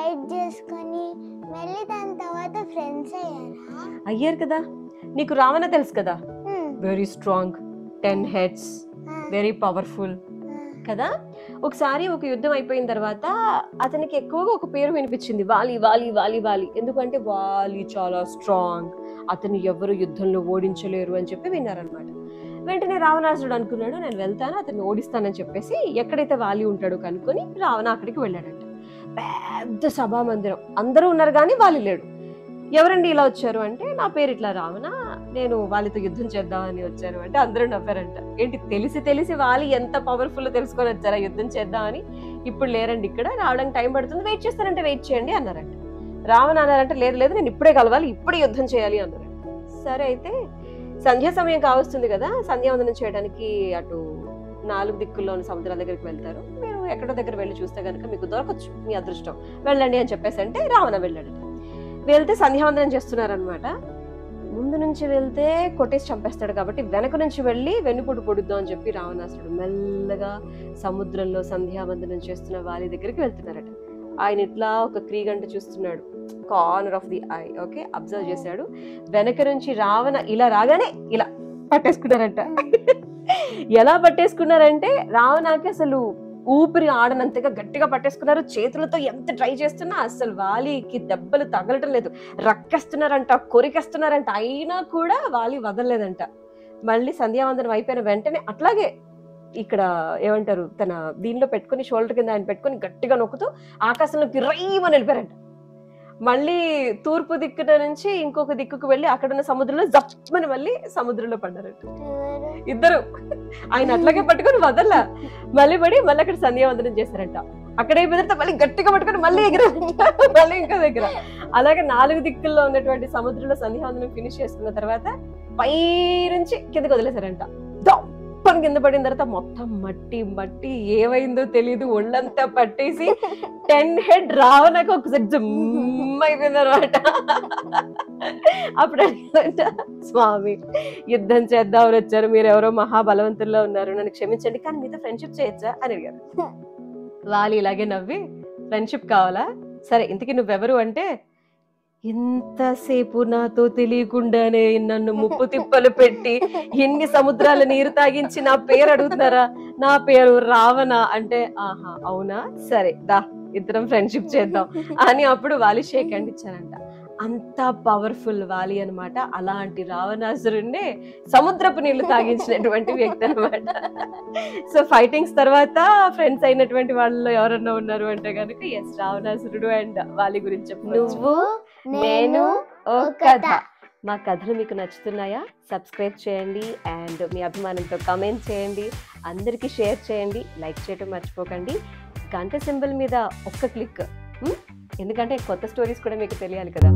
Fight చేసుకొని మళ్ళీ దాని తర్వాత ఫ్రెండ్స్ అయ్యారు కదా. నీకు రావణ తెలుసు కదా, very strong, 10 heads, very powerful కదా. ఒకసారి ఒక యుద్ధం అయిపోయిన తర్వాత అతనికి ఎక్కువగా ఒక పేరు వినిపించింది, వాలి వాలి వాలి వాలి. ఎందుకంటే వాలి చాలా స్ట్రాంగ్, అతను ఎవరు యుద్ధంలో ఓడించలేరు అని చెప్పి విన్నారనమాట. వెంటనే రావణాసురుడు అనుకున్నాడు, నేను వెళ్తాను అతన్ని ఓడిస్తానని చెప్పేసి ఎక్కడైతే వాలి ఉంటాడో కనుక్కొని రావణ అక్కడికి వెళ్ళాడంట. పెద్ద సభా మందిరం, అందరూ ఉన్నారు కానీ వాలి లేడు. ఎవరండి ఇలా వచ్చారు అంటే, నా పేరు ఇట్లా రావణ, నేను వాళ్ళతో యుద్ధం చేద్దామని వచ్చాను అంటే అందరూ నవ్వారంట. ఏంటి తెలిసి వాలి ఎంత పవర్ఫుల్ తెలుసుకొని వచ్చారా యుద్ధం చేద్దామని? ఇప్పుడు లేరండి, ఇక్కడ రావడానికి టైం పడుతుంది, వెయిట్ చేస్తారంటే వెయిట్ చేయండి అన్నారంట. రావణ అన్నారంటే లేదు లేదు నేను ఇప్పుడే కలవాలి, ఇప్పుడే యుద్ధం చేయాలి అన్నారంట. సరే అయితే సంధ్యా సమయం కావస్తుంది కదా, సంధ్యావందనం చేయడానికి అటు 4 దిక్కుల్లో ఉన్న సముద్రాల దగ్గరికి వెళ్తారు. మీరు ఎక్కడో దగ్గర వెళ్ళి చూస్తే కనుక మీకు దొరకచ్చు, మీ అదృష్టం, వెళ్ళండి అని చెప్పేసి అంటే రావణ వెళ్ళాడు. వెళ్తే సంధ్యావందనం చేస్తున్నారనమాట. ముందు నుంచి వెళ్తే కొట్టేసి చంపేస్తాడు కాబట్టి వెనక నుంచి వెళ్ళి వెన్నుపోటు పొడుద్దాం అని చెప్పి రావణాసురుడు మెల్లగా సముద్రంలో సంధ్యావందనం చేస్తున్న వాలి దగ్గరికి వెళ్తున్నారట. ఆయన ఇట్లా ఒక క్రీగంట చూస్తున్నాడు, corner of the I, okay, observe చేశాడు. వెనక నుంచి రావణ ఇలా రాగానే ఇలా పట్టేసుకున్నారంట. ఎలా పట్టేసుకున్నారంటే రావణకి అసలు ఊపిరి ఆడనంతగా గట్టిగా పట్టేసుకున్నారు. చేతులతో ఎంత ట్రై చేస్తున్నా అసలు వాలికి దెబ్బలు తగలటం లేదు, రక్కేస్తున్నారంట, కొరికేస్తున్నారంట, అయినా కూడా వాలి వదలలేదంట. మళ్ళీ సంధ్యావందనం అయిపోయిన వెంటనే అట్లాగే ఇక్కడ ఏమంటారు తన దీనిలో పెట్టుకుని షోల్డర్ కింద ఆయన పెట్టుకుని గట్టిగా నొక్కుతూ ఆకాశంలోకి రైమని వెళ్ళిపోయారంట. మళ్ళీ తూర్పు దిక్కున నుంచి ఇంకొక దిక్కుకు వెళ్ళి అక్కడ ఉన్న సముద్రంలో జప్పని మళ్ళీ సముద్రంలో పడ్డారంట ఇద్దరు. ఆయన అట్లాగే పట్టుకొని వదల్లా, మళ్ళీ అక్కడ సంధ్యావందనం చేశారంట. అక్కడే బెదిరితే మళ్ళీ గట్టిగా పట్టుకొని మళ్ళీ ఎగిరారంట, మళ్ళీ ఇంకో దగ్గర. అలాగే 4 దిక్కుల్లో ఉన్నటువంటి సముద్రంలో సంధ్యావందనం ఫినిష్ చేసుకున్న తర్వాత పై నుంచి కిందకి వదిలేశారంట. దప్పని కింద పడిన తర్వాత మొత్తం మట్టి ఏమైందో తెలియదు, ఒళ్ళంతా పట్టేసి 10 head రావణకు ఒకసారి జమ్ అయిపోయింది అనమాట. అప్పుడు అడిగారంట, స్వామి యుద్ధం చేద్దామని వచ్చారు, మీరు ఎవరో మహాబలవంతుల్లో ఉన్నారు, నన్ను క్షమించండి, కానీ మీతో ఫ్రెండ్షిప్ చేయొచ్చా అని అడిగారు. వాలి ఇలాగే నవ్వి, ఫ్రెండ్షిప్ కావాలా, సరే ఇంతకీ నువ్వెవరు అంటే, ఎంతసేపు నాతో తెలియకుండానే నన్ను ముప్పు తిప్పలు పెట్టి ఎన్ని సముద్రాల నీరు తాగించి నా పేరు అడుగుతున్నారా, నా పేరు రావణ అంటే, ఆహా అవునా, సరే దా ఇద్దరం ఫ్రెండ్షిప్ చేద్దాం అని అప్పుడు వాలి షేక్ హ్యాండ్ ఇచ్చానంట. అంత పవర్ఫుల్ వాలి అనమాట. అలాంటి రావణాసురుణ్ణి సముద్రపు నీళ్లు తాగించినటువంటి వ్యక్తి అనమాట. సో ఫైటింగ్స్ తర్వాత ఫ్రెండ్స్ అయినటువంటి వాళ్ళలో ఎవరన్నా ఉన్నారు అంటే కనుక ఎస్, రావణాసురుడు అండ్ వాలి గురించి నువ్వు నేను ఓ కథ. మా కథలు మీకు నచ్చుతున్నాయా? సబ్స్క్రైబ్ చేయండి అండ్ మీ అభిమానంతో కమెంట్ చేయండి, అందరికీ షేర్ చేయండి, లైక్ చేయడం మర్చిపోకండి. గంట సింబల్ మీద ఒక్క క్లిక్, ఎందుకంటే కొత్త స్టోరీస్ కూడా మీకు తెలియాలి కదా.